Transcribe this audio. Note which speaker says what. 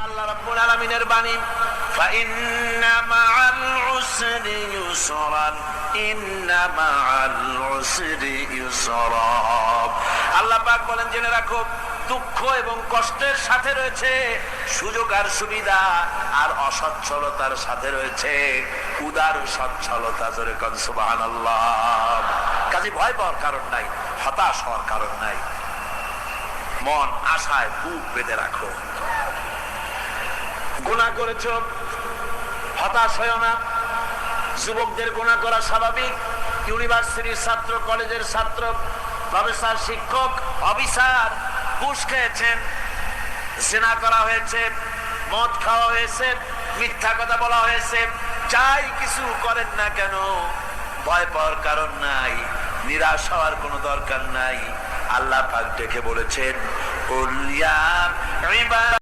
Speaker 1: আল্লাহ রাব্বুল আলামিনের বাণী, ফাইন্না মাআল উসরি ইউসরান, ইন্না মাআল উসরি ইউসরা। আল্লাহ পাক বলেন, জেনে রাখো, দুঃখ এবং কষ্টের সাথে রয়েছে সুযোগ আর সুবিধা, আর অসচ্ছলতার সাথে রয়েছে উদার সচ্ছলতা। জোরে কোন সুবহানাল্লাহ। কাজে ভয় পাওয়ার কারণ নাই, হতাশ হওয়ার কারণ নাই। মন আশায় বুক বেঁধে রাখো। গুনাহ করেছ, হতাশ হয় না। যুবকদের গুনাহ করা স্বাভাবিক। ইউনিভার্সিটির ছাত্র, কলেজের ছাত্র, প্রফেসর, শিক্ষক, অফিসার ঘুষ খেয়েছেন, জিনা করা হয়েছে, মদ খাওয়া হয়েছে, মিথ্যা কথা বলা হয়েছে। যাই কিছু করেন না কেন, ভয় পাওয়ার কারণ নাই, নিরাশ হওয়ার কোনো দরকার নাই। আল্লাহ পাক ডেকে বলেছেন,